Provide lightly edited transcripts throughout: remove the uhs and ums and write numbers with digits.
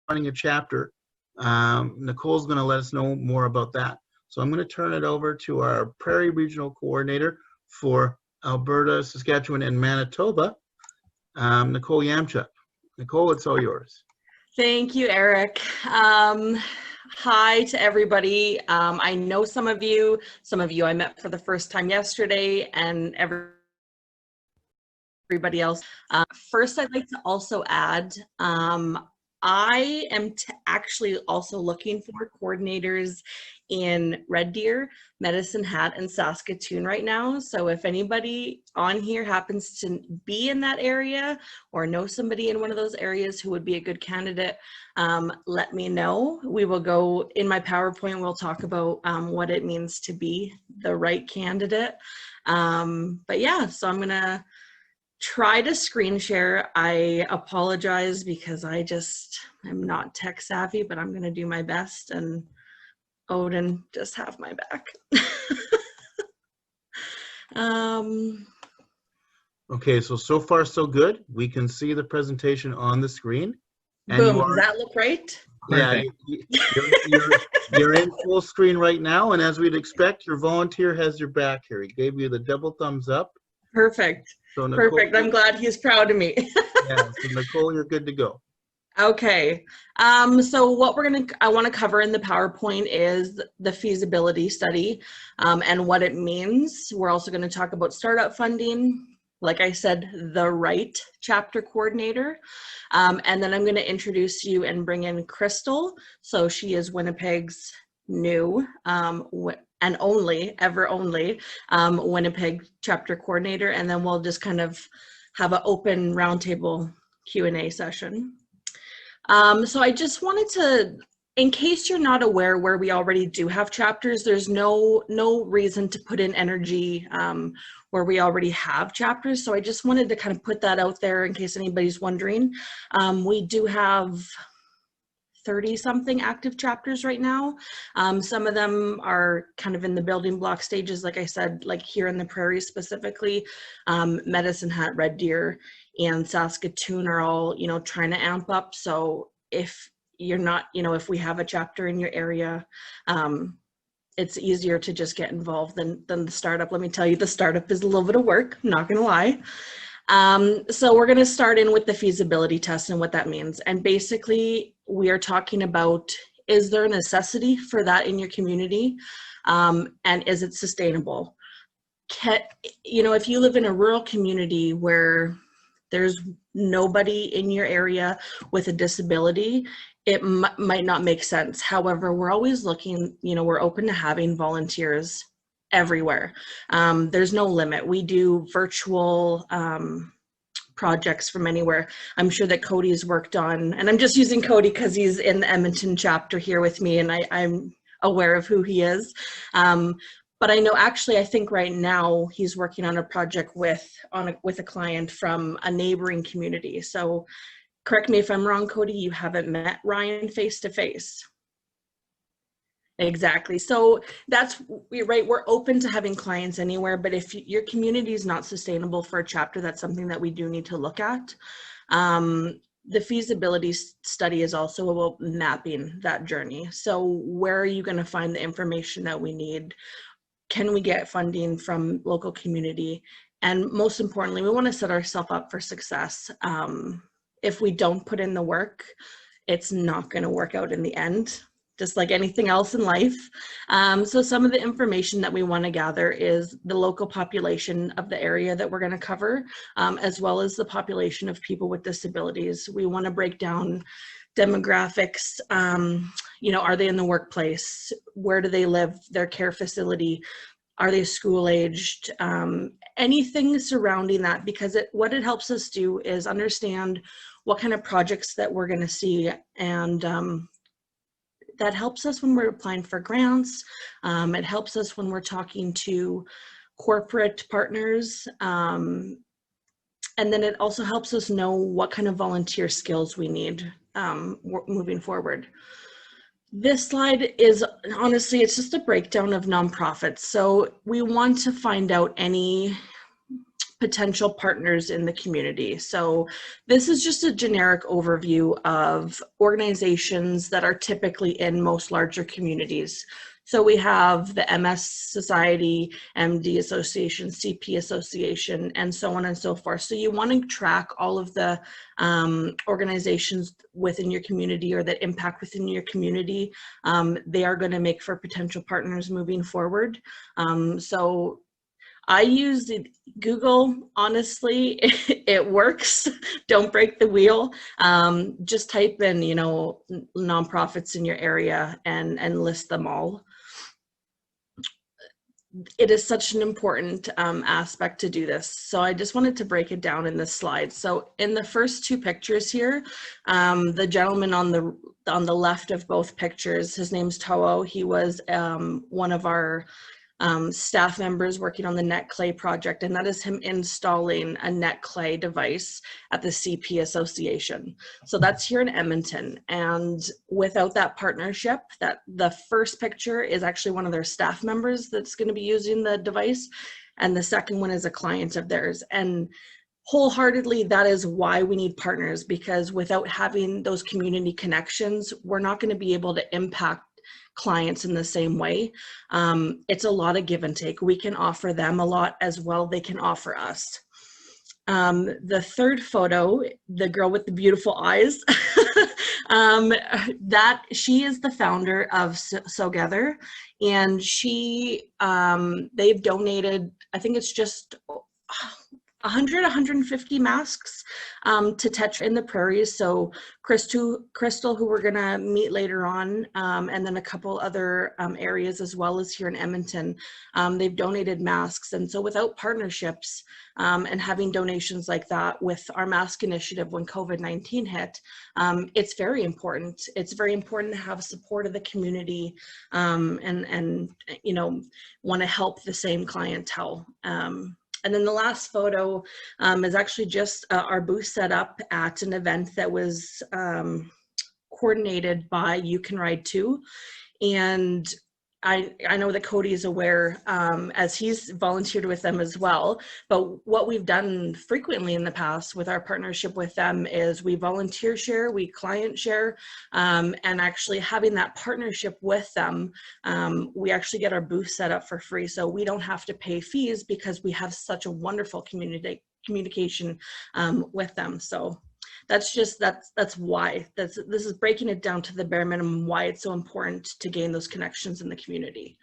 running a chapter. Nicole's going to let us know more about that. So I'm going to turn it over to our Prairie Regional Coordinator for Alberta, Saskatchewan, and Manitoba, Nichole Yamchuk. Nichole, it's all yours. Thank you, Eric. Hi to everybody. I know some of you I met for the first time yesterday, and everybody else. First, I'd like to also add, I am actually also looking for coordinators in Red Deer, Medicine Hat, and Saskatoon right now. So if anybody on here happens to be in that area or know somebody in one of those areas who would be a good candidate, let me know. We will go in my PowerPoint, we'll talk about what it means to be the right candidate. But yeah, so I'm gonna try to screen share. I apologize because I'm not tech savvy, but I'm gonna do my best, and Odin, just have my back. Okay, so far so good. We can see the presentation on the screen. And boom, does that look right? Yeah, you're in full screen right now, and as we'd expect, your volunteer has your back here. He gave you the double thumbs up. Perfect. So Nicole, perfect. I'm glad he's proud of me. Yeah, so Nichole, you're good to go. Okay. So what I want to cover in the PowerPoint is the feasibility study and what it means. We're also going to talk about startup funding. Like I said, the right chapter coordinator. And then I'm going to introduce you and bring in Crystal. So she is Winnipeg's new and ever only Winnipeg chapter coordinator. And then we'll just kind of have an open roundtable Q&A session. So I just wanted to, in case you're not aware where we already do have chapters, there's no reason to put in energy where we already have chapters. So I just wanted to kind of put that out there in case anybody's wondering. We do have 30-something active chapters right now. Some of them are kind of in the building block stages, like I said, like here in the Prairie specifically. Medicine Hat, Red Deer, and Saskatoon are all, trying to amp up. So if you're not, if we have a chapter in your area, it's easier to just get involved than the startup. Let me tell you, the startup is a little bit of work, I'm not gonna lie. So we're gonna start in with the feasibility test and what that means. And basically we are talking about, is there a necessity for that in your community? And is it sustainable? If you live in a rural community where there's nobody in your area with a disability, it might not make sense. However, we're always looking, we're open to having volunteers everywhere. There's no limit. We do virtual projects from anywhere. I'm sure that Cody's worked on, and I'm just using Cody because he's in the Edmonton chapter here with me, and I'm aware of who he is. But I know, actually, I think right now he's working on a project with a client from a neighboring community. So correct me if I'm wrong, Cody, you haven't met Ryan face to face. Exactly. So that's right. We're open to having clients anywhere, but if your community is not sustainable for a chapter, that's something that we do need to look at. The feasibility study is also about mapping that journey. So where are you going to find the information that we need? Can we get funding from local community? And most importantly, we want to set ourselves up for success. If we don't put in the work, it's not going to work out in the end, just like anything else in life. So some of the information that we want to gather is the local population of the area that we're going to cover, as well as the population of people with disabilities. We want to break down demographics. Are they in the workplace? Where do they live? Their care facility? Are they school aged? Anything surrounding that, because what it helps us do is understand what kind of projects that we're going to see, and that helps us when we're applying for grants. It helps us when we're talking to corporate partners, and then it also helps us know what kind of volunteer skills we need moving forward. This slide is, honestly, it's just a breakdown of nonprofits. So we want to find out any potential partners in the community. So this is just a generic overview of organizations that are typically in most larger communities. So we have the MS Society, MD Association, CP Association, and so on and so forth. So you want to track all of the organizations within your community or that impact within your community. They are going to make for potential partners moving forward. So I use Google, honestly, it works. Don't break the wheel. Just type in, you know, nonprofits in your area and list them all. It is such an important aspect to do this. So I just wanted to break it down in this slide. So in the first two pictures here, the gentleman on the left of both pictures, his name's Toho. He was one of our staff members working on the net clay project, and that is him installing a net clay device at the CP Association. So that's here in Edmonton, and without that partnership, that the first picture is actually one of their staff members that's going to be using the device, and the second one is a client of theirs. And wholeheartedly, that is why we need partners, because without having those community connections, we're not going to be able to impact clients in the same way. It's a lot of give and take. We can offer them a lot as well. They can offer us. The third photo, the girl with the beautiful eyes, she is the founder of Together, and they've donated, I think it's just 150 masks to Tetra in the Prairies. So Crystal, who we're gonna meet later on, and then a couple other areas as well as here in Edmonton, they've donated masks. And so without partnerships and having donations like that with our mask initiative when COVID-19 hit, it's very important. It's very important to have support of the community and you know, wanna help the same clientele. And then the last photo is actually just our booth set up at an event that was coordinated by You Can Ride Too. And I know that Cody is aware, as he's volunteered with them as well, but what we've done frequently in the past with our partnership with them is we volunteer share, we client share, and actually having that partnership with them, we actually get our booth set up for free. So we don't have to pay fees because we have such a wonderful communication with them. So that's why this is breaking it down to the bare minimum, why it's so important to gain those connections in the community.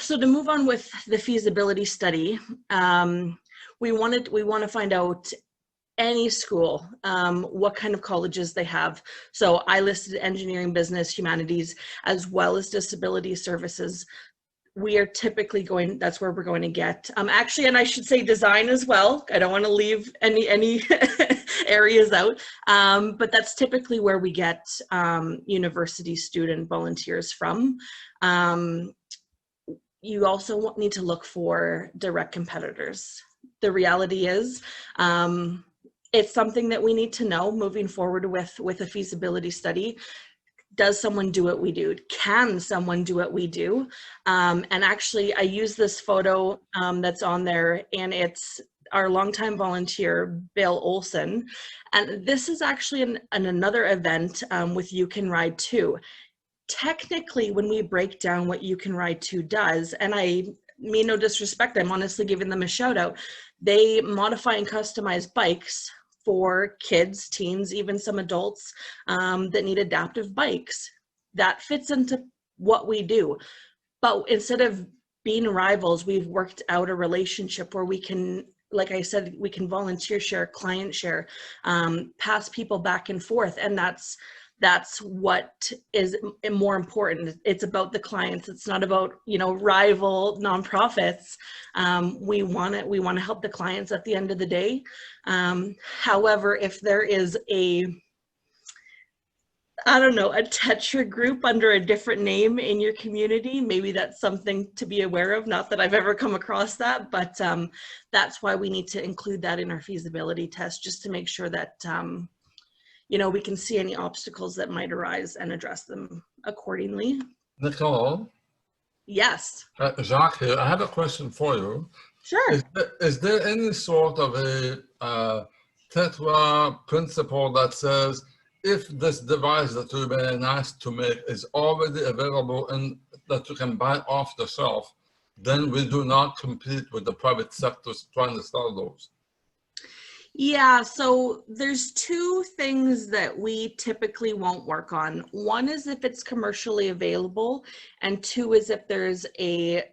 So to move on with the feasibility study, we want to find out any school, what kind of colleges they have. So I listed engineering, business, humanities, as well as disability services. We are typically that's where we're going to get, actually, and I should say design as well. I don't want to leave any areas out, but that's typically where we get university student volunteers from. You also need to look for direct competitors. The reality is, it's something that we need to know moving forward with a feasibility study. Does someone do what we do? Can someone do what we do? And actually, I use this photo that's on there, and it's our longtime volunteer, Bill Olson. And this is actually another event with You Can Ride Too. Technically, when we break down what You Can Ride Too does, and I mean no disrespect, I'm honestly giving them a shout out, they modify and customize bikes for kids, teens, even some adults that need adaptive bikes. That fits into what we do. But instead of being rivals, we've worked out a relationship where we can, like I said, we can volunteer share, client share, pass people back and forth. And that's what is more important. It's about the clients. It's not about, you know, rival nonprofits. We want to help the clients at the end of the day. However, if there is a Tetra group under a different name in your community, maybe that's something to be aware of. Not that I've ever come across that, but that's why we need to include that in our feasibility test, just to make sure that you know, we can see any obstacles that might arise and address them accordingly. Nichole? Yes. Jacques here. I have a question for you. Sure. Is there any sort of a Tetra principle that says if this device that you've been asked to make is already available and that you can buy off the shelf, then we do not compete with the private sector trying to sell those? Yeah, so there's two things that we typically won't work on. One is if it's commercially available, and two is if there's a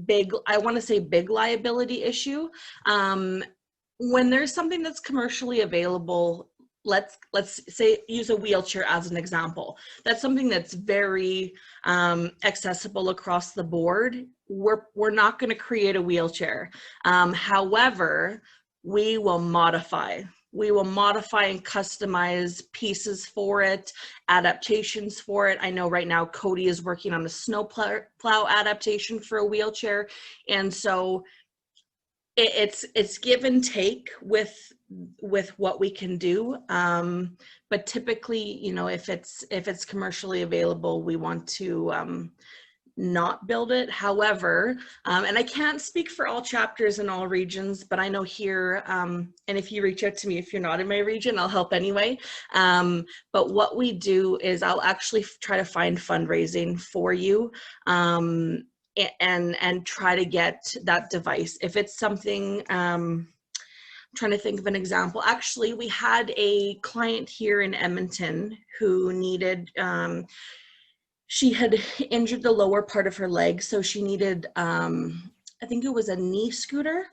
big, I want to say big liability issue. When there's something that's commercially available, let's say use a wheelchair as an example. That's something that's very accessible across the board. We're not going to create a wheelchair. However, we will modify and customize pieces for it, adaptations for it. I know right now Cody is working on a snow plow adaptation for a wheelchair. And so it's give and take with what we can do. But typically, you know, if it's commercially available, we want to not build it. However, and I can't speak for all chapters in all regions, but I know here, and if you reach out to me, if you're not in my region, I'll help anyway. But what we do is I'll actually try to find fundraising for you, and try to get that device. If it's something, I'm trying to think of an example. Actually, we had a client here in Edmonton who needed, she had injured the lower part of her leg, so she needed, I think it was a knee scooter,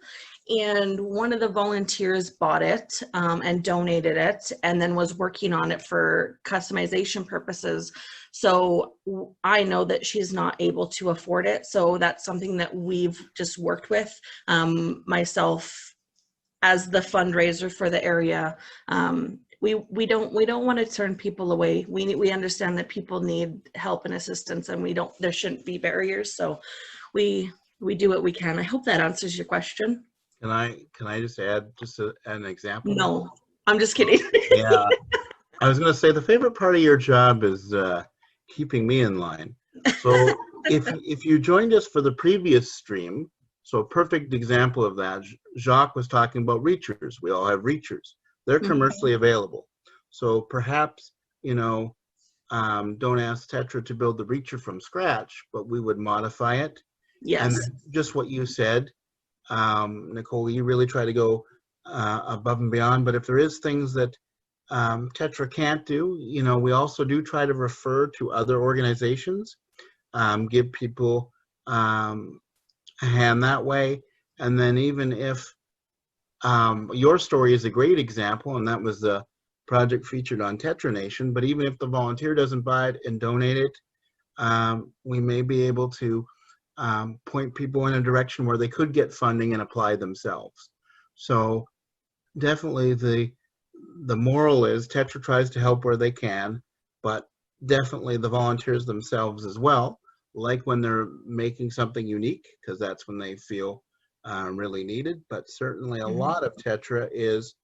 and one of the volunteers bought it and donated it, and then was working on it for customization purposes. So I know that she's not able to afford it, so that's something that we've just worked with, myself as the fundraiser for the area. We don't want to turn people away. We understand that people need help and assistance, and there shouldn't be barriers. So we do what we can. I hope that answers your question. Can I just add just an example? No, I'm just kidding. Yeah, I was going to say the favorite part of your job is keeping me in line. So if you joined us for the previous stream, so a perfect example of that, Jacques was talking about reachers. We all have reachers. They're commercially available. So perhaps, you know, don't ask Tetra to build the reacher from scratch, but we would modify it. Yes. And just what you said, Nichole, you really try to go above and beyond. But if there is things that Tetra can't do, you know, we also do try to refer to other organizations, give people a hand that way. And then even if your story is a great example, and that was the project featured on Tetra Nation, but even if the volunteer doesn't buy it and donate it, we may be able to point people in a direction where they could get funding and apply themselves. So definitely the moral is Tetra tries to help where they can, but definitely the volunteers themselves as well, like when they're making something unique, because that's when they feel really needed. But certainly a lot of Tetra is,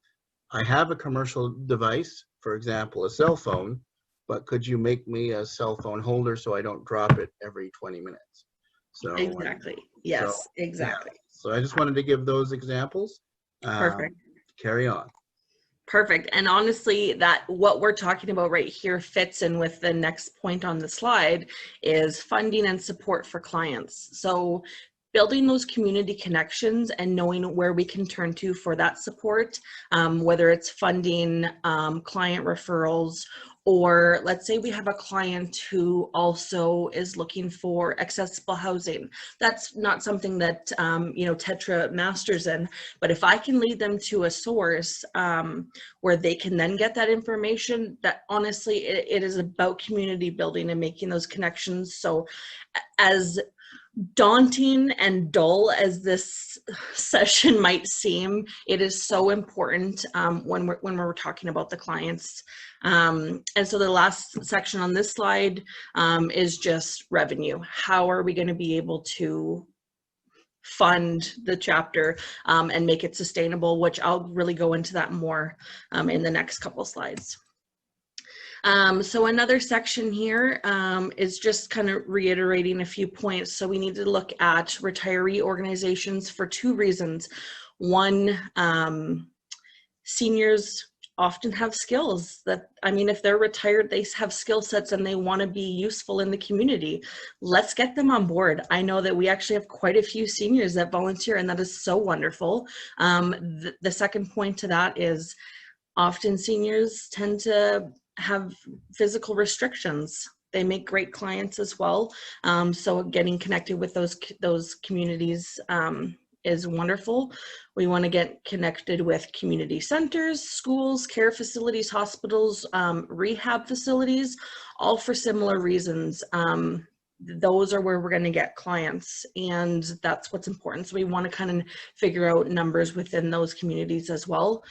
I have a commercial device, for example, a cell phone, but could you make me a cell phone holder so I don't drop it every 20 minutes? So Exactly. Yes, so, exactly. Yeah. So I just wanted to give those examples. Perfect. Carry on. Perfect. And honestly, that what we're talking about right here fits in with the next point on the slide is funding and support for clients. So building those community connections and knowing where we can turn to for that support, whether it's funding, client referrals, or let's say we have a client who also is looking for accessible housing. That's not something that, you know, Tetra masters in, but if I can lead them to a source where they can then get that information, that honestly, it is about community building and making those connections. So as daunting and dull as this session might seem, it is so important when we're talking about the clients. And so the last section on this slide is just revenue. How are we going to be able to fund the chapter and make it sustainable, which I'll really go into that more in the next couple slides. So another section here is just kind of reiterating a few points. So we need to look at retiree organizations for two reasons. One, seniors often have skills that, I mean, if they're retired, they have skill sets and they want to be useful in the community. Let's get them on board. I know that we actually have quite a few seniors that volunteer, and that is so wonderful. The second point to that is often seniors tend to have physical restrictions. They make great clients as well. So getting connected with those communities is wonderful. We want to get connected with community centers, schools, care facilities, hospitals, rehab facilities, all for similar reasons. Those are where we're going to get clients, and that's what's important. So we want to kind of figure out numbers within those communities as well.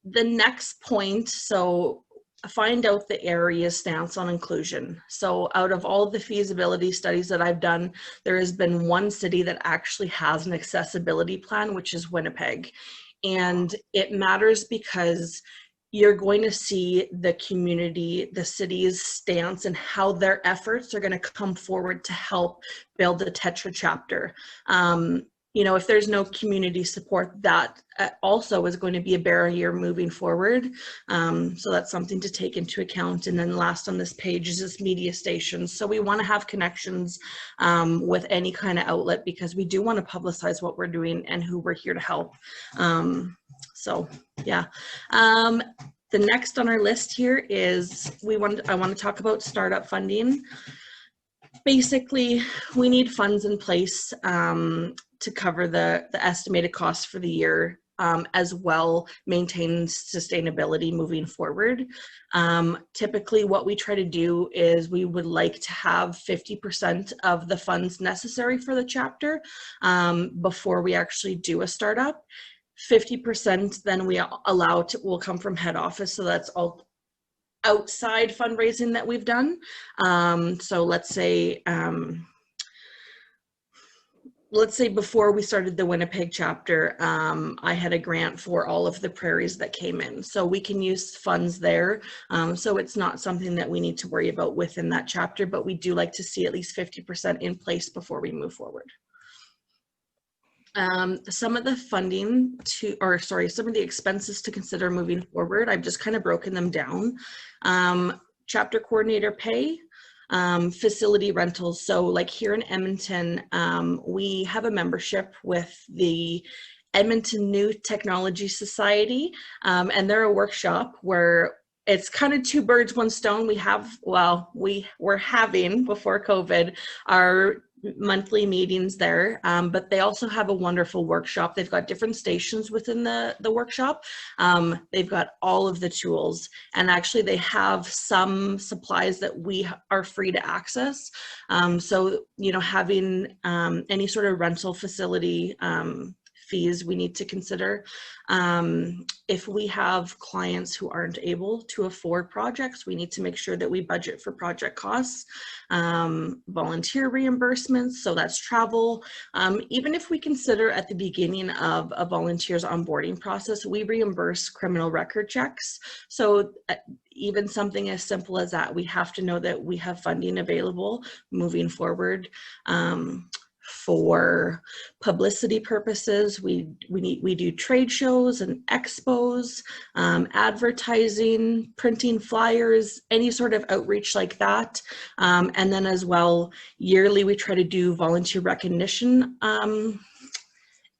The next point, so find out the area's stance on inclusion. So out of all of the feasibility studies that I've done, there has been one city that actually has an accessibility plan, which is Winnipeg. And it matters because you're going to see the community, the city's stance, and how their efforts are going to come forward to help build the Tetra chapter. You know, if there's no community support, that also is going to be a barrier moving forward. So that's something to take into account. And then last on this page is this media stations. So we want to have connections with any kind of outlet, because we do want to publicize what we're doing and who we're here to help. So yeah. The next on our list here is I want to talk about startup funding. Basically, we need funds in place to cover the estimated costs for the year, as well maintain sustainability moving forward. Typically what we try to do is we would like to have 50% of the funds necessary for the chapter before we actually do a startup. 50% then we allow will come from head office, so that's all outside fundraising that we've done. So let's say before we started the Winnipeg chapter, I had a grant for all of the prairies that came in. So we can use funds there. So it's not something that we need to worry about within that chapter, but we do like to see at least 50% in place before we move forward. Some of the funding some of the expenses to consider moving forward, I've just kind of broken them down. Chapter coordinator pay, facility rentals. So like here in Edmonton, we have a membership with the Edmonton New Technology Society, and they're a workshop where it's kind of two birds, one stone. We were having, before COVID, our monthly meetings there, but they also have a wonderful workshop. They've got different stations within the workshop. They've got all of the tools, and actually they have some supplies that we are free to access. So, you know, having any sort of rental facility fees we need to consider. If we have clients who aren't able to afford projects, we need to make sure that we budget for project costs. Volunteer reimbursements, so that's travel. Even if we consider at the beginning of a volunteer's onboarding process, we reimburse criminal record checks. So even something as simple as that, we have to know that we have funding available moving forward. For publicity purposes, we do trade shows and expos, advertising, printing flyers, any sort of outreach like that. And then as well, yearly we try to do volunteer recognition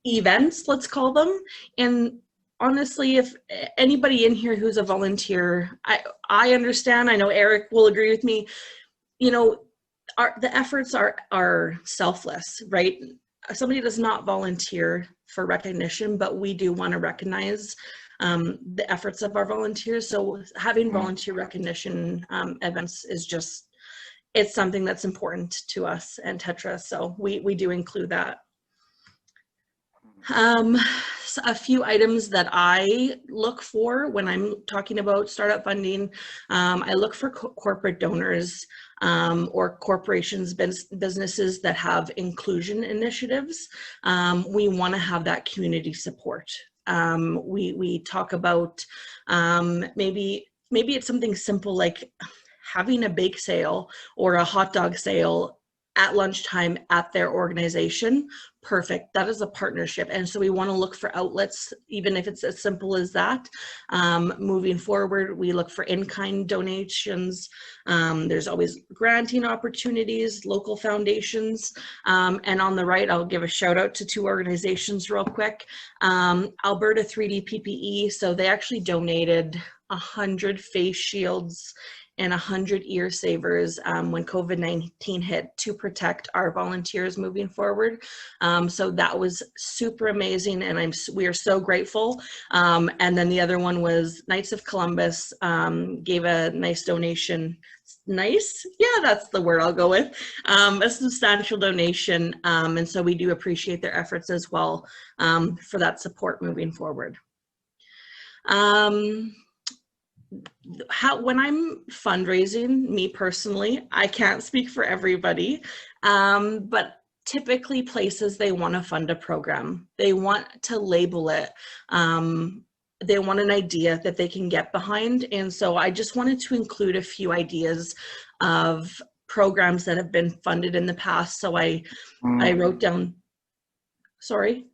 events, let's call them. And honestly, if anybody in here who's a volunteer, I understand, I know Eric will agree with me, you know, the efforts are selfless, right? Somebody does not volunteer for recognition, but we do want to recognize the efforts of our volunteers. So having volunteer recognition events is just, it's something that's important to us and Tetra. So we do include that. So a few items that I look for when I'm talking about startup funding, I look for corporate donors or corporations, businesses that have inclusion initiatives. We want to have that community support. We talk about maybe maybe it's something simple like having a bake sale or a hot dog sale at lunchtime at their organization. Perfect. That is a partnership. And so we want to look for outlets, even if it's as simple as that. Moving forward, we look for in-kind donations. There's always granting opportunities, local foundations. And on the right, I'll give a shout out to 2 organizations real quick. Alberta 3D PPE. So they actually donated 100 face shields and 100 ear savers when COVID-19 hit to protect our volunteers moving forward. So that was super amazing, and we are so grateful. And then the other one was Knights of Columbus gave a nice donation. Nice? Yeah, that's the word I'll go with. A substantial donation, and so we do appreciate their efforts as well for that support moving forward. When I'm fundraising, me personally, I can't speak for everybody, but typically places, they want to fund a program. They want to label it. They want an idea that they can get behind. And so I just wanted to include a few ideas of programs that have been funded in the past. So I wrote down, sorry.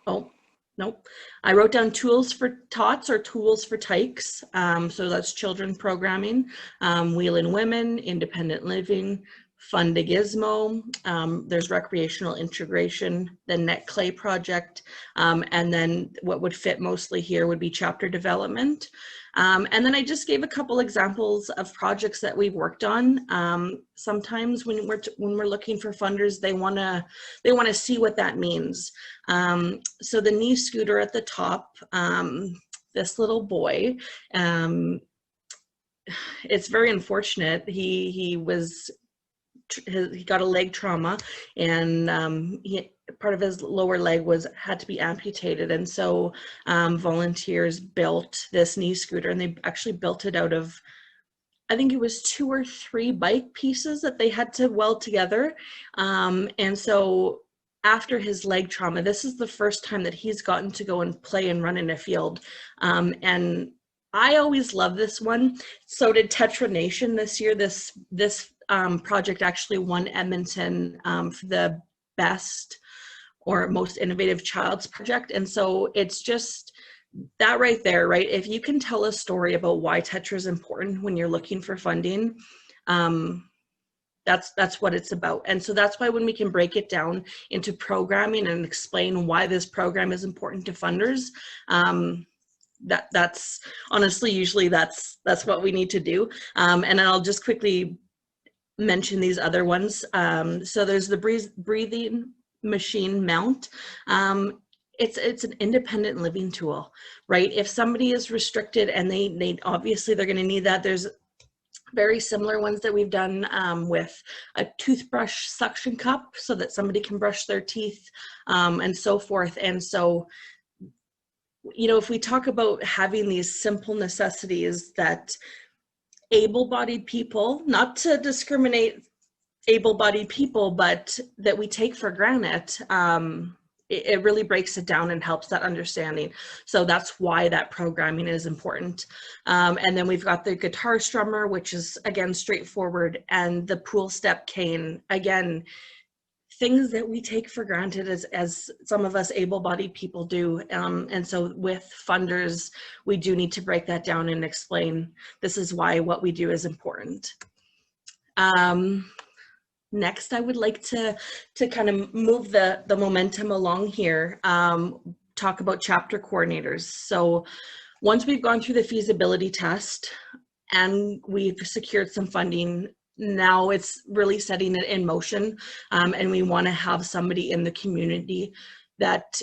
Oh. Nope. I wrote down tools for tots or tools for tykes. So that's children programming, Wheelin' Women, independent living, Fund a Gizmo. There's recreational integration, the Net Clay project. And then what would fit mostly here would be chapter development. And then I just gave a couple examples of projects that we've worked on. Sometimes when we're looking for funders, they want to see what that means. So the knee scooter at the top, this little boy, it's very unfortunate. He got a leg trauma, and part of his lower leg had to be amputated, and so volunteers built this knee scooter, and they actually built it out of, I think it was 2 or 3 bike pieces that they had to weld together. And so after his leg trauma, this is the first time that he's gotten to go and play and run in a field. And I always love this one. So did Tetra Nation this year. This project actually won Edmonton for the best or most innovative child's project. And so it's just that right there, right? If you can tell a story about why Tetra is important when you're looking for funding, that's what it's about. And so that's why when we can break it down into programming and explain why this program is important to funders, that's honestly, usually that's what we need to do. And then I'll just quickly mention these other ones. So there's the breathing machine mount. It's an independent living tool, right? If somebody is restricted and they obviously they're going to need that. There's very similar ones that we've done with a toothbrush suction cup so that somebody can brush their teeth and so forth. And so, you know, if we talk about having these simple necessities that able-bodied people, not to discriminate able-bodied people, but that we take for granted, it really breaks it down and helps that understanding. So that's why that programming is important. And then we've got the guitar strummer, which is, again, straightforward, and the pool step cane, again, things that we take for granted as some of us able-bodied people do. And so with funders, we do need to break that down and explain this is why what we do is important. Next, I would like to kind of move the momentum along here, talk about chapter coordinators. So once we've gone through the feasibility test and we've secured some funding, now it's really setting it in motion. And we want to have somebody in the community that,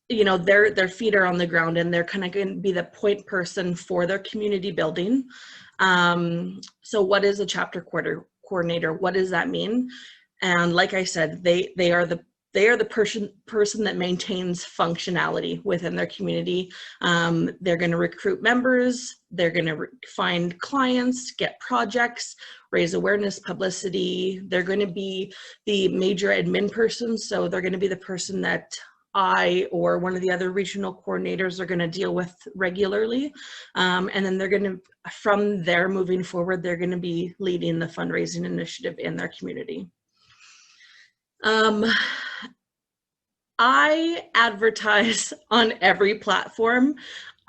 you know, their feet are on the ground and they're kind of going to be the point person for their community building. So what is a chapter coordinator? What does that mean? And like I said, they are the person that maintains functionality within their community. They're going to recruit members. They're going to find clients, get projects, raise awareness, publicity. They're going to be the major admin person. So they're going to be the person that I or one of the other regional coordinators are going to deal with regularly. And then they're going to, from there moving forward, they're going to be leading the fundraising initiative in their community. I advertise on every platform.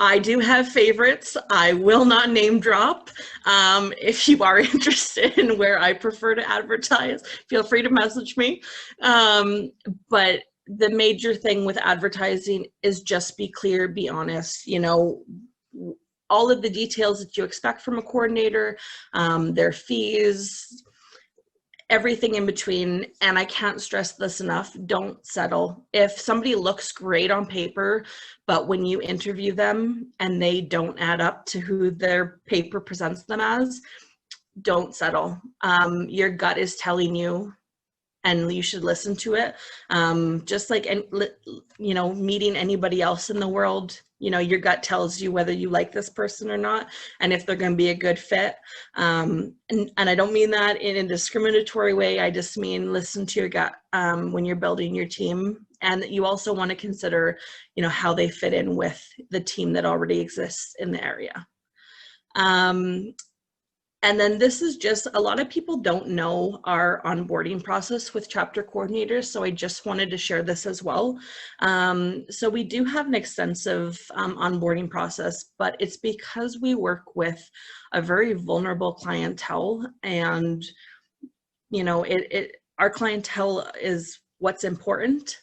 I do have favorites. I will not name drop. If you are interested in where I prefer to advertise, feel free to message me. But the major thing with advertising is just be clear, be honest. You know, all of the details that you expect from a coordinator, their fees, everything in between. And I can't stress this enough, don't settle. If somebody looks great on paper, but when you interview them and they don't add up to who their paper presents them as, don't settle. Your gut is telling you, and you should listen to it. Just like, you know, meeting anybody else in the world, you know, your gut tells you whether you like this person or not, and if they're going to be a good fit. And I don't mean that in a discriminatory way. I just mean listen to your gut when you're building your team. And you also want to consider, you know, how they fit in with the team that already exists in the area. And then this is just, a lot of people don't know our onboarding process with chapter coordinators, so I just wanted to share this as well. So we do have an extensive onboarding process, but it's because we work with a very vulnerable clientele, and you know, our clientele is what's important.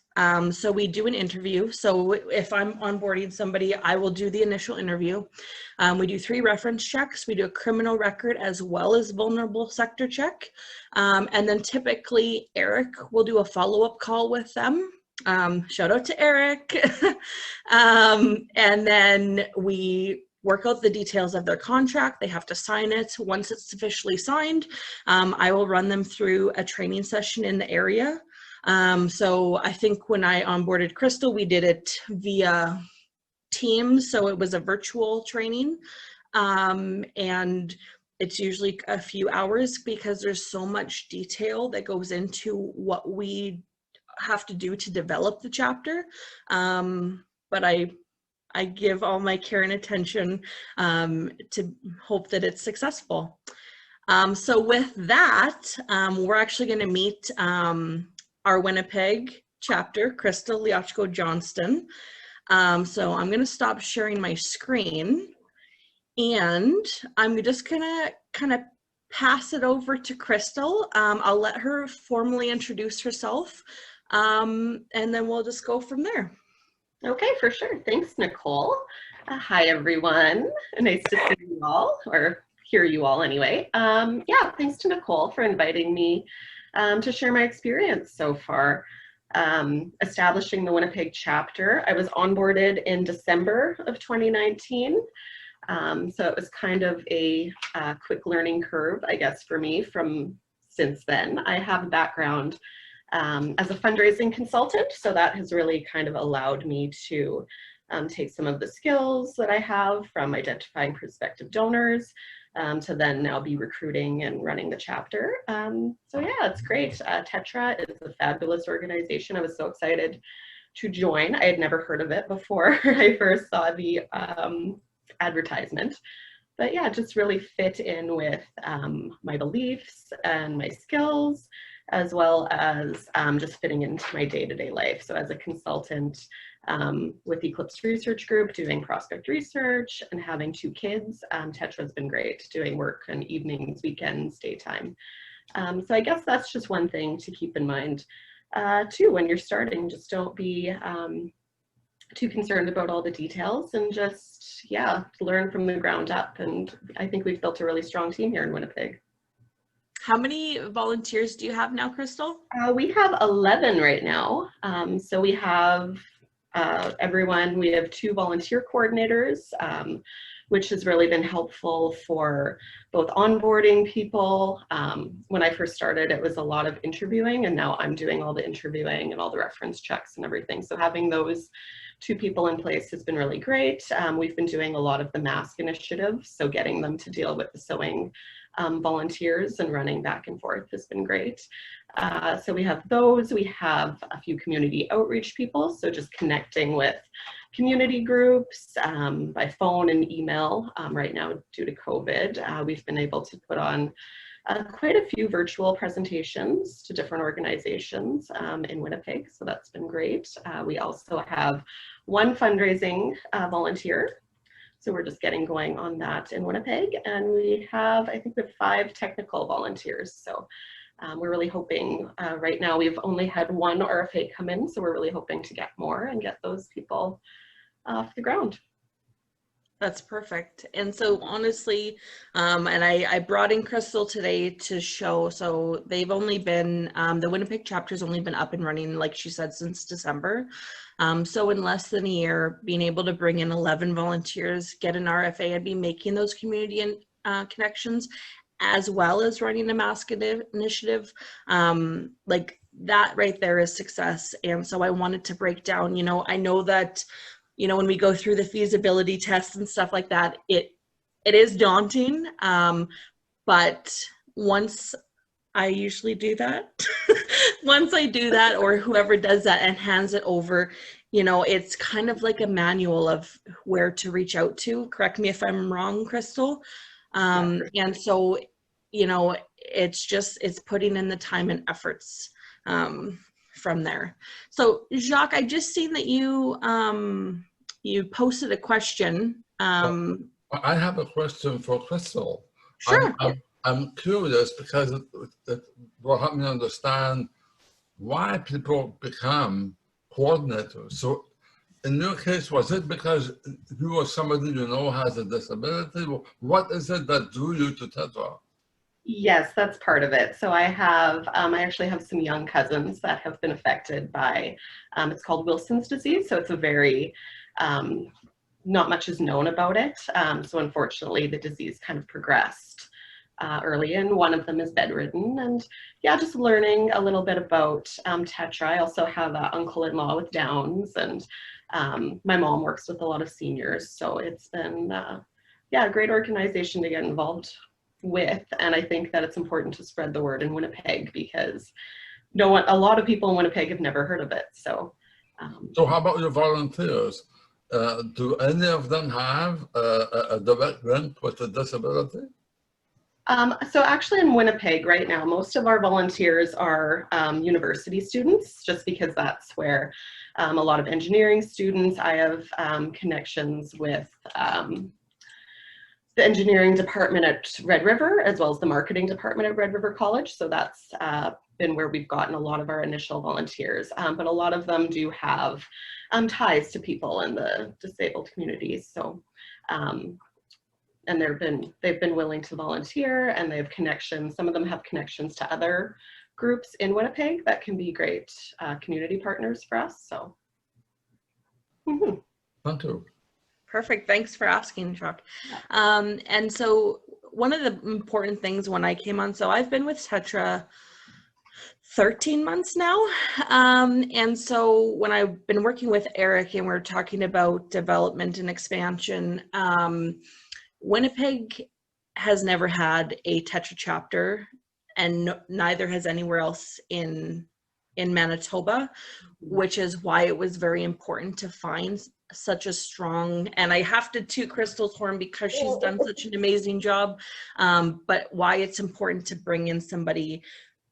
So we do an interview. So if I'm onboarding somebody, I will do the initial interview. We do 3 reference checks. We do a criminal record as well as vulnerable sector check. And then typically Eric will do a follow-up call with them. Shout out to Eric. And then we work out the details of their contract. They have to sign it. Once it's officially signed, I will run them through a training session in the area. So I think when I onboarded Crystal, we did it via Teams, so it was a virtual training, and it's usually a few hours because there's so much detail that goes into what we have to do to develop the chapter. But I give all my care and attention to hope that it's successful. So with that, we're actually going to meet our Winnipeg chapter, Crystal Yamchuk. So I'm going to stop sharing my screen, and I'm just going to kind of pass it over to Crystal. I'll let her formally introduce herself, and then we'll just go from there. Okay, for sure. Thanks, Nichole. Hi, everyone. Nice to see you all, or hear you all anyway. Yeah, thanks to Nichole for inviting me to share my experience so far. Establishing the Winnipeg chapter. I was onboarded in December of 2019. So it was kind of a quick learning curve, I guess, for me from since then. I have a background as a fundraising consultant, so that has really kind of allowed me to take some of the skills that I have from identifying prospective donors to then now be recruiting and running the chapter. So yeah, it's great. Tetra is a fabulous organization. I was so excited to join. I had never heard of it before I first saw the advertisement. But yeah, just really fit in with my beliefs and my skills, as well as just fitting into my day-to-day life. So as a consultant with Eclipse Research Group, doing prospect research and having 2 kids, Tetra's been great, doing work on evenings, weekends, daytime. So I guess that's just one thing to keep in mind too when you're starting. Just don't be too concerned about all the details, and just, yeah, learn from the ground up. And I think we've built a really strong team here in Winnipeg. How many volunteers do you have now, Crystal? We have 11 right now. So we have everyone, we have 2 volunteer coordinators, which has really been helpful for both onboarding people. When I first started, it was a lot of interviewing, and now I'm doing all the interviewing and all the reference checks and everything. So having those 2 people in place has been really great. We've been doing a lot of the mask initiatives, so getting them to deal with the sewing volunteers and running back and forth has been great. So we have those. We have a few community outreach people, so just connecting with community groups by phone and email. Right now, due to COVID, we've been able to put on quite a few virtual presentations to different organizations in Winnipeg, so that's been great. We also have 1 fundraising volunteer, so we're just getting going on that in Winnipeg, and we have, I think we have 5 technical volunteers, so we're really hoping, right now we've only had 1 RFA come in, so we're really hoping to get more and get those people off the ground. That's perfect. And so honestly, and I brought in Crystal today to show, so they've only been, the Winnipeg chapter's only been up and running, like she said, since December. So in less than a year, being able to bring in 11 volunteers, get an RFA and be making those community connections, as well as running a mask initiative, like that right there is success. And so I wanted to break down, you know, I know that, you know, when we go through the feasibility tests and stuff like that, it is daunting. But once I usually do that, once I do that, or whoever does that and hands it over, you know, it's kind of like a manual of where to reach out to. Correct me if I'm wrong, Crystal. And so, you know, it's putting in the time and efforts from there. So Jacques, I just seen that you posted a question. I have a question for Crystal. Sure. I'm curious because it will help me understand why people become coordinators. So in your case, was it because you or somebody you know has a disability? What is it that drew you to Tetra? Yes, that's part of it. So I actually have some young cousins that have been affected by, it's called Wilson's disease. So it's a very, not much is known about it. So unfortunately the disease kind of progressed early, and one of them is bedridden. And yeah, just learning a little bit about Tetra. I also have an uncle-in-law with Downs, and my mom works with a lot of seniors. So it's been, yeah, a great organization to get involved with, and I think that it's important to spread the word in Winnipeg because a lot of people in Winnipeg have never heard of it. So, so how about your volunteers? Do any of them have a direct link with a disability? So actually in Winnipeg right now, most of our volunteers are university students, just because that's where a lot of engineering students. I have connections with the engineering department at Red River, as well as the marketing department at Red River College. So that's been where we've gotten a lot of our initial volunteers. But a lot of them do have ties to people in the disabled communities. So, and they've been willing to volunteer, and they have connections. Some of them have connections to other groups in Winnipeg that can be great community partners for us. So, Thank you. Perfect. Thanks for asking, Jacques. And so one of the important things when I came on, so I've been with Tetra 13 months now. And so when I've been working with Eric and we're talking about development and expansion, Winnipeg has never had a Tetra chapter, and neither has anywhere else in Manitoba, which is why it was very important to find such a strong, and I have to toot Crystal's horn because she's done such an amazing job, but why it's important to bring in somebody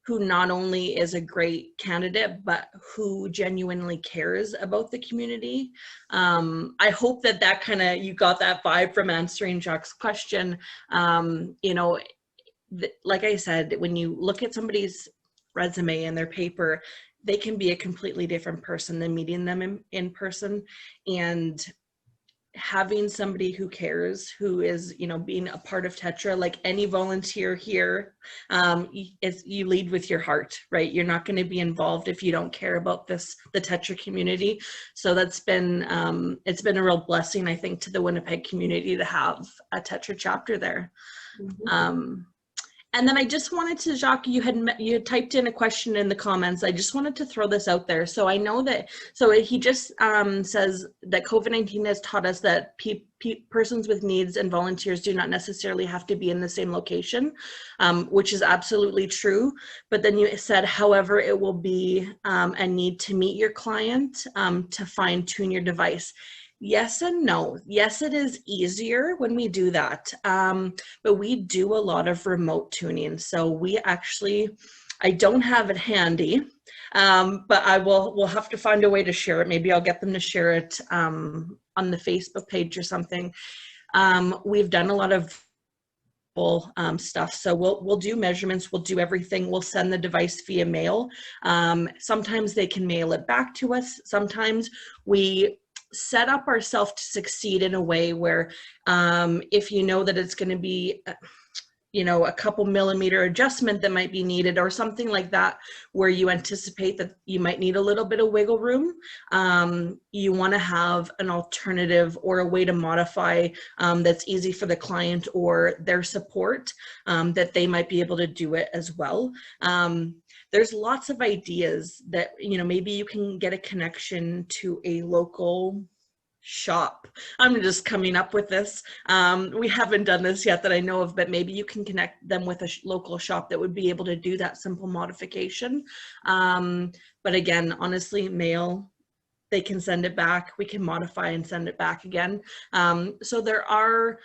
who not only is a great candidate, but who genuinely cares about the community. I hope that kind of, you got that vibe from answering Jacques' question. You know, like I said, when you look at somebody's resume and their paper, they can be a completely different person than meeting them in person. And having somebody who cares, who is, you know, being a part of Tetra, like any volunteer here, you lead with your heart, right? You're not going to be involved if you don't care about the Tetra community. So that's been, it's been a real blessing, I think, to the Winnipeg community to have a Tetra chapter there. And then I just wanted to, Jacques, you had typed in a question in the comments. I just wanted to throw this out there. So I know that, so he just says that COVID-19 has taught us that persons with needs and volunteers do not necessarily have to be in the same location, which is absolutely true. But then you said, however, it will be a need to meet your client to fine tune your device. Yes and no. Yes, it is easier when we do that, but we do a lot of remote tuning. So we actually, I don't have it handy, but we'll have to find a way to share it. Maybe I'll get them to share it on the Facebook page or something. We've done a lot of stuff. So we'll do measurements, we'll do everything. We'll send the device via mail. Sometimes they can mail it back to us. Sometimes we set up ourselves to succeed in a way where if you know that it's going to be a couple millimeter adjustment that might be needed or something like that, where you anticipate that you might need a little bit of wiggle room, you want to have an alternative or a way to modify that's easy for the client or their support, that they might be able to do it as well. There's lots of ideas that, maybe you can get a connection to a local shop. I'm just coming up with this. We haven't done this yet that I know of, but maybe you can connect them with a local shop that would be able to do that simple modification. But again, honestly, mail, they can send it back. We can modify and send it back again. So there are,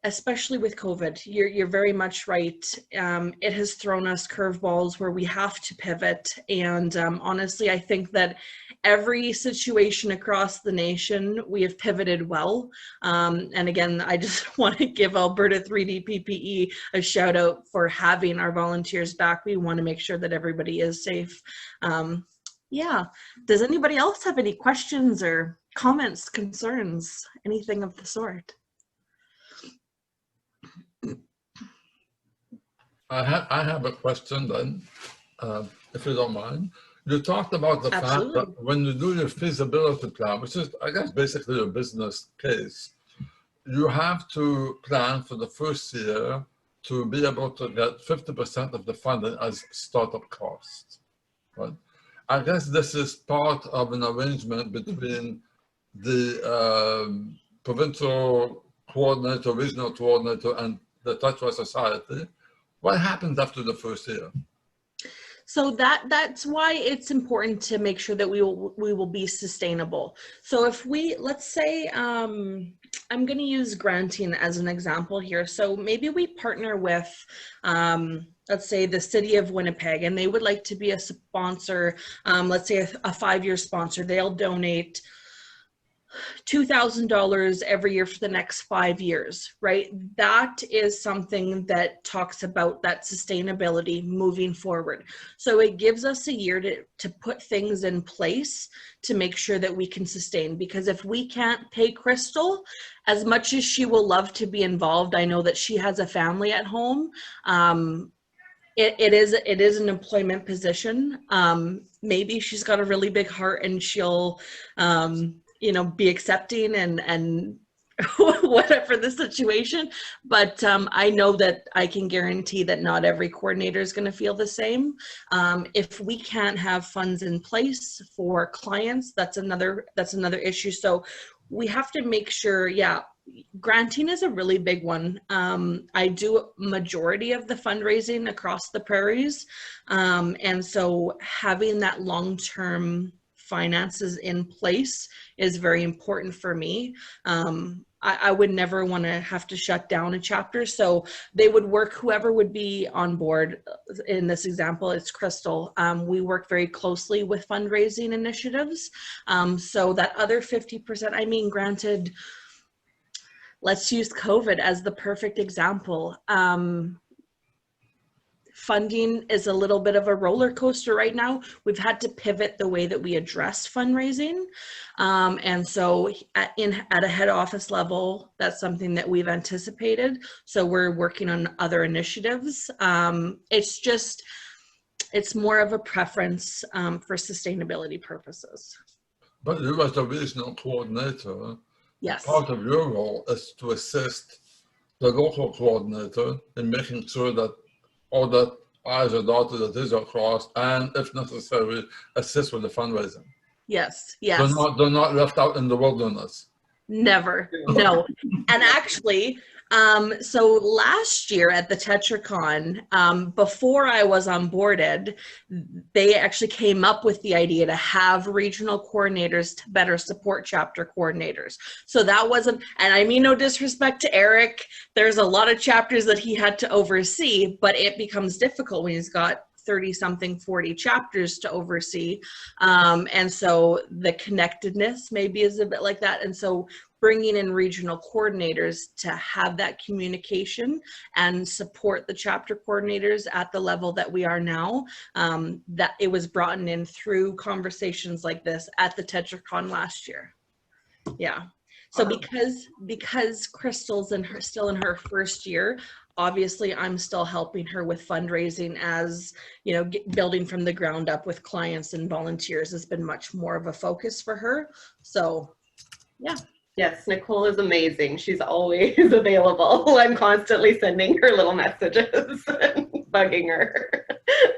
especially with COVID, you're very much right. It has thrown us curveballs where we have to pivot. And honestly, I think that every situation across the nation, we have pivoted well. And again, I just want to give Alberta 3D PPE a shout out for having our volunteers back. We want to make sure that everybody is safe. Yeah. Does anybody else have any questions or comments, concerns, anything of the sort? I have a question then, if you don't mind. You talked about the fact that when you do your feasibility plan, which is, I guess, basically your business case, you have to plan for the first year to be able to get 50% of the funding as startup costs, right? I guess this is part of an arrangement between the provincial coordinator, regional coordinator, and the Tetra Society. What happens after the first year? So that's why it's important to make sure that we will be sustainable. So if let's say, I'm going to use granting as an example here. So maybe we partner with, let's say the city of Winnipeg, and they would like to be a sponsor. Let's say a 5-year sponsor. They'll donate $2,000 every year for the next 5 years, right? That is something that talks about that sustainability moving forward. So it gives us a year to put things in place to make sure that we can sustain, because if we can't pay Crystal, as much as she will love to be involved, I know that she has a family at home. It is an employment position. Maybe she's got a really big heart and she'll, be accepting and whatever the situation. But I know that I can guarantee that not every coordinator is going to feel the same. If we can't have funds in place for clients, that's another issue. So we have to make sure, granting is a really big one. I do majority of the fundraising across the prairies. And so having that long-term finances in place is very important for me. I would never want to have to shut down a chapter. So they would work, whoever would be on board. In this example, it's Crystal. We work very closely with fundraising initiatives. So that other 50%, granted, let's use COVID as the perfect example. Funding is a little bit of a roller coaster right now. We've had to pivot the way that we address fundraising. And so at a head office level, that's something that we've anticipated. So we're working on other initiatives. It's more of a preference for sustainability purposes. But you as the regional coordinator, yes, part of your role is to assist the local coordinator in making sure that or that I's are dotted, that T's are crossed, and if necessary, assist with the fundraising. Yes, yes. They're not left out in the wilderness. Never, no. And actually, so last year at the TetraCon, before I was onboarded, they actually came up with the idea to have regional coordinators to better support chapter coordinators. So that wasn't, and I mean no disrespect to Eric, there's a lot of chapters that he had to oversee, but it becomes difficult when he's got 30 something, 40 chapters to oversee. And so the connectedness maybe is a bit like that. And so bringing in regional coordinators to have that communication and support the chapter coordinators at the level that we are now, that it was brought in through conversations like this at the TetraCon last year. Yeah. So because Crystal's still in her first year, obviously I'm still helping her with fundraising, as you know, building from the ground up with clients and volunteers has been much more of a focus for her. So yeah. Yes, Nichole is amazing. She's always available. I'm constantly sending her little messages and bugging her.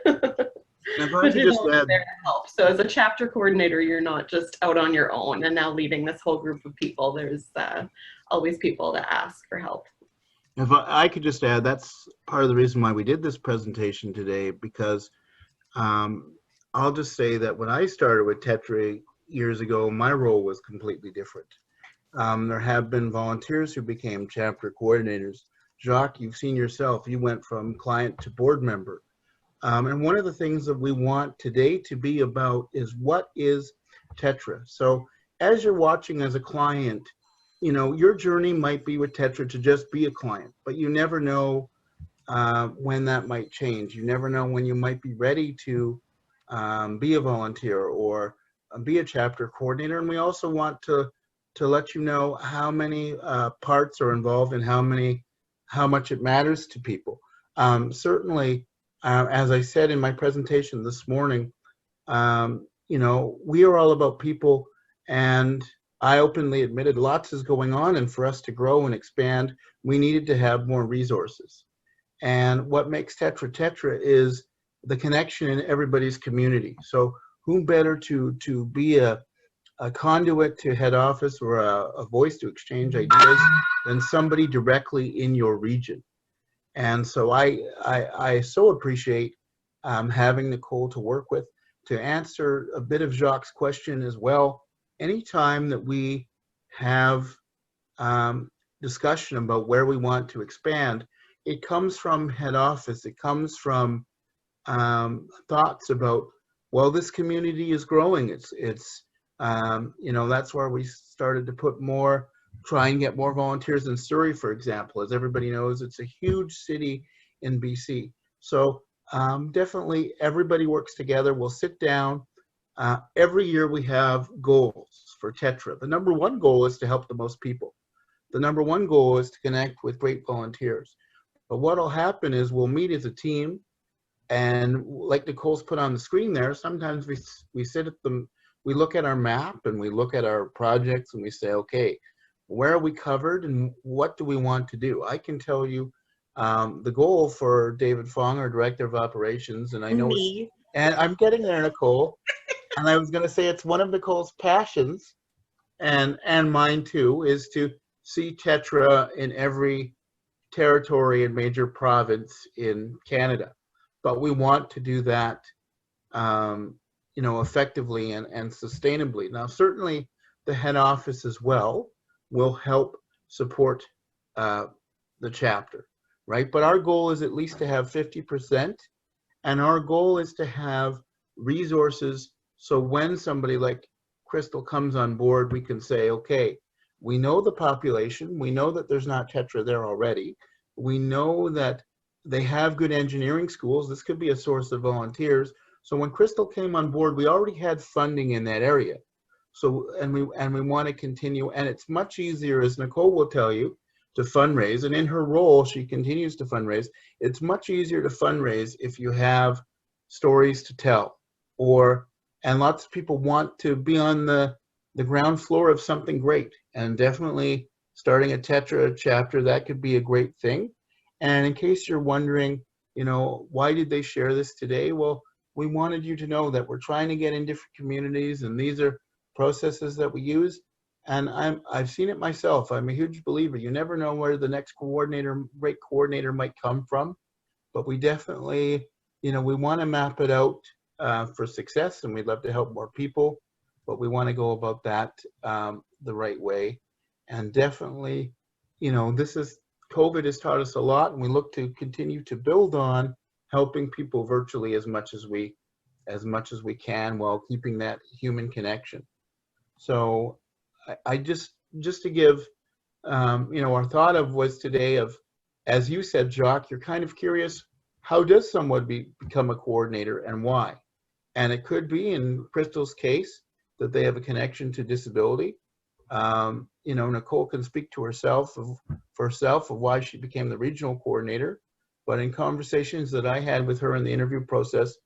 If I could She's just always add, there to help. So as a chapter coordinator, you're not just out on your own and now leading this whole group of people. There's always people to ask for help. if I could just add, that's part of the reason why we did this presentation today, because I'll just say that when I started with Tetra years ago, my role was completely different. There have been volunteers who became chapter coordinators. Jacques, you've seen yourself, you went from client to board member. And one of the things that we want today to be about is what is Tetra. So as you're watching as a client, you know, your journey might be with Tetra to just be a client, but you never know when that might change. You never know when you might be ready to be a volunteer or be a chapter coordinator. And we also want to let you know how many parts are involved and how much it matters to people. Certainly, as I said in my presentation this morning, you know, we are all about people, and I openly admitted lots is going on, and for us to grow and expand, we needed to have more resources. And what makes Tetra Tetra is the connection in everybody's community. So who better to be a conduit to head office or a voice to exchange ideas than somebody directly in your region. And so I so appreciate having Nichole to work with. To answer a bit of Jacques' question as well, anytime that we have discussion about where we want to expand, it comes from head office. It comes from thoughts about, well, this community is growing. It's you know, that's where we started to try and get more volunteers in Surrey, for example. As everybody knows, it's a huge city in BC. So definitely everybody works together. We'll sit down. Every year we have goals for Tetra. The number one goal is to help the most people. The number one goal is to connect with great volunteers. But what will happen is we'll meet as a team, and like Nichole's put on the screen there, sometimes we sit at we look at our map and we look at our projects and we say, okay, where are we covered and what do we want to do? I can tell you the goal for David Fong, our Director of Operations, and I know and I'm getting there, Nichole, and I was going to say it's one of Nichole's passions, and mine too, is to see Tetra in every territory and major province in Canada. But we want to do that you know, effectively and sustainably. Now, certainly the head office as well will help support the chapter, right? But our goal is at least to have 50%, and our goal is to have resources so when somebody like Crystal comes on board, we can say, okay, we know the population, we know that there's not Tetra there already, we know that they have good engineering schools, this could be a source of volunteers. So when Crystal came on board, we already had funding in that area. So, and we want to continue, and it's much easier, as Nichole will tell you, to fundraise, and in her role, she continues to fundraise. It's much easier to fundraise if you have stories to tell, and lots of people want to be on the ground floor of something great, and definitely starting a Tetra chapter, that could be a great thing. And in case you're wondering, you know, why did they share this today? Well, we wanted you to know that we're trying to get in different communities, and these are processes that we use. And I've seen it myself. I'm a huge believer. You never know where the next great coordinator might come from, but we definitely, you know, we want to map it out for success, and we'd love to help more people, but we want to go about that the right way. And definitely, you know, COVID has taught us a lot, and we look to continue to build on helping people virtually as much as we can, while keeping that human connection. So I just to give, you know, our thought of was today of, as you said, Jacques, you're kind of curious, how does someone become a coordinator and why? And it could be, in Crystal's case, that they have a connection to disability. You know, Nichole can speak to herself of why she became the regional coordinator. But in conversations that I had with her in the interview process,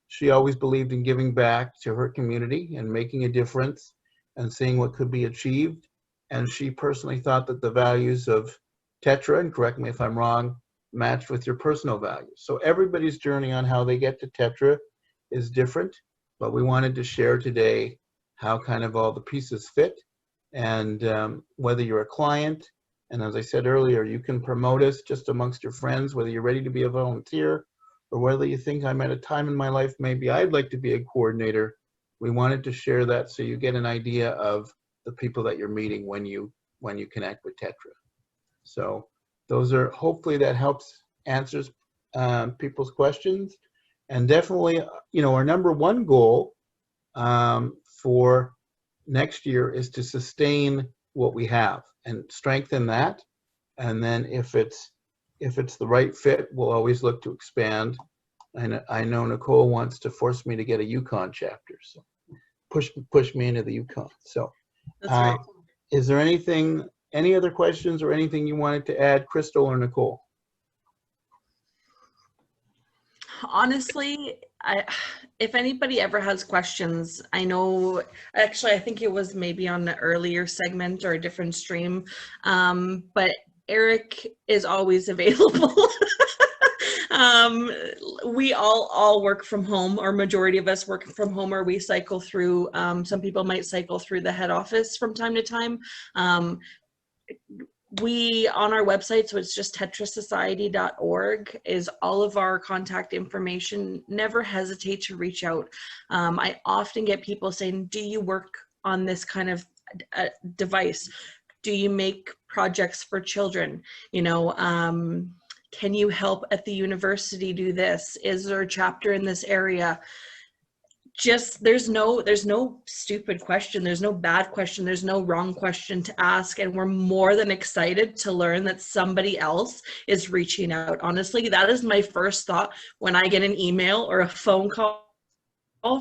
she always believed in giving back to her community and making a difference and seeing what could be achieved. And she personally thought that the values of Tetra, and correct me if I'm wrong, matched with your personal values. So everybody's journey on how they get to Tetra is different, but we wanted to share today how kind of all the pieces fit. And whether you're a client, and as I said earlier, you can promote us just amongst your friends, whether you're ready to be a volunteer or whether you think I'm at a time in my life, maybe I'd like to be a coordinator. We wanted to share that so you get an idea of the people that you're meeting when you connect with Tetra. So those are, hopefully that helps answers people's questions. And definitely, you know, our number one goal for next year is to sustain what we have and strengthen that. And then if it's the right fit, we'll always look to expand. And I know Nichole wants to force me to get a Yukon chapter, so push me into the Yukon. So That's right. is there any other questions or anything you wanted to add, Crystal or Nichole? Honestly, if anybody ever has questions, I know, actually, I think it was maybe on the earlier segment or a different stream, but Eric is always available. We all work from home, or majority of us work from home, or we cycle through, some people might cycle through the head office from time to time. We, on our website, so it's just tetrasociety.org, is all of our contact information. Never hesitate to reach out. I often get people saying, do you work on this kind of device? Do you make projects for children? You know, can you help at the university do this? Is there a chapter in this area? Just, there's no stupid question, there's no bad question, there's no wrong question to ask, and we're more than excited to learn that somebody else is reaching out. Honestly, that is my first thought when I get an email or a phone call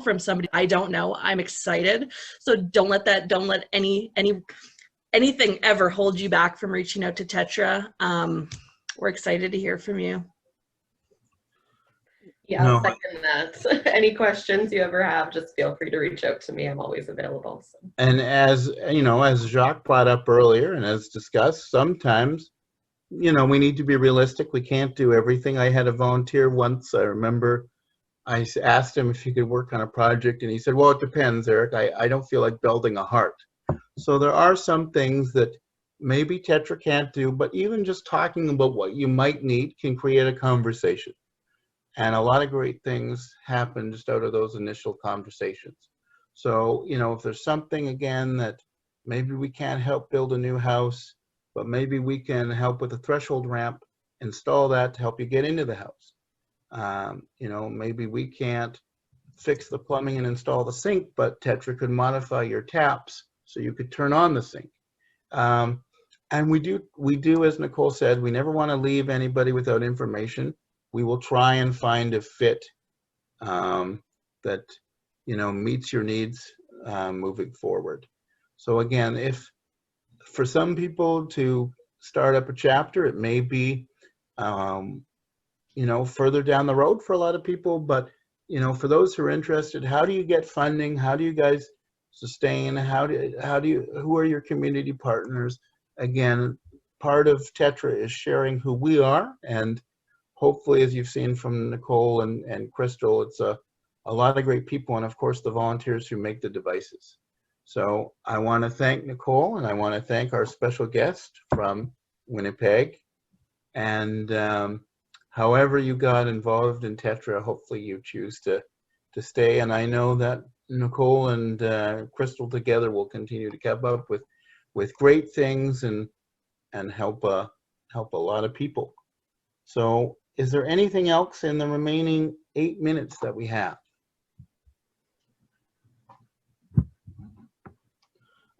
from somebody I don't know. I'm excited. So don't let anything ever hold you back from reaching out to Tetra. We're excited to hear from you. Yeah, No. I'll second that. Any questions you ever have, just feel free to reach out to me. I'm always available. So. And as you know, as Jacques brought up earlier and as discussed, sometimes, you know, we need to be realistic. We can't do everything. I had a volunteer once, I remember, I asked him if he could work on a project, and he said, well, it depends, Eric. I don't feel like building a heart. So there are some things that maybe Tetra can't do, but even just talking about what you might need can create a conversation. And a lot of great things happen just out of those initial conversations. So, you know, if there's something, again, that maybe we can't help build a new house, but maybe we can help with a threshold ramp, install that to help you get into the house. You know, maybe we can't fix the plumbing and install the sink, but Tetra could modify your taps so you could turn on the sink. And we do, as Nichole said, we never want to leave anybody without information. We will try and find a fit that, you know, meets your needs moving forward. So again, if for some people to start up a chapter, it may be, you know, further down the road for a lot of people, but, you know, for those who are interested, how do you get funding? How do you guys sustain? Who are your community partners? Again, part of Tetra is sharing who we are, and hopefully, as you've seen from Nichole and Crystal, it's a lot of great people, and of course the volunteers who make the devices. So I want to thank Nichole, and I want to thank our special guest from Winnipeg. And however you got involved in Tetra, hopefully you choose to stay. And I know that Nichole and Crystal together will continue to come up with great things and help a lot of people. So is there anything else in the remaining 8 minutes that we have?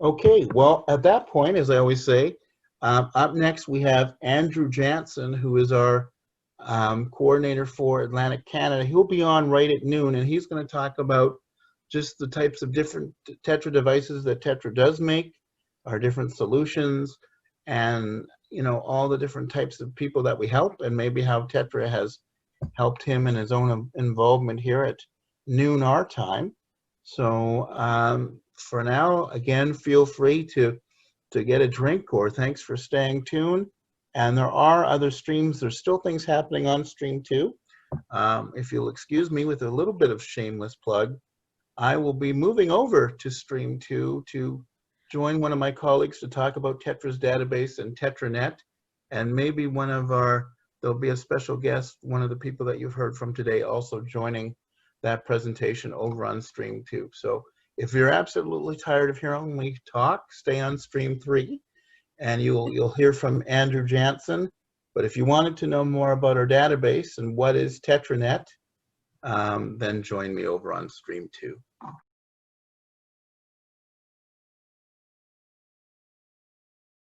Okay, well, at that point, as I always say, up next we have Andrew Jansen, who is our coordinator for Atlantic Canada. He'll be on right at noon, and he's going to talk about just the types of different Tetra devices that Tetra does make, our different solutions, and all the different types of people that we help, and maybe how Tetra has helped him in his own involvement here at noon our time. So for now, again, feel free to get a drink, or thanks for staying tuned. And there are other streams. There's still things happening on stream 2. If you'll excuse me with a little bit of shameless plug, I will be moving over to stream 2 to join one of my colleagues to talk about Tetra's database and TetraNet. And maybe there'll be a special guest, one of the people that you've heard from today, also joining that presentation over on stream 2. So if you're absolutely tired of hearing me talk, stay on stream 3 and you'll hear from Andrew Jansen. But if you wanted to know more about our database and what is TetraNet, then join me over on stream 2.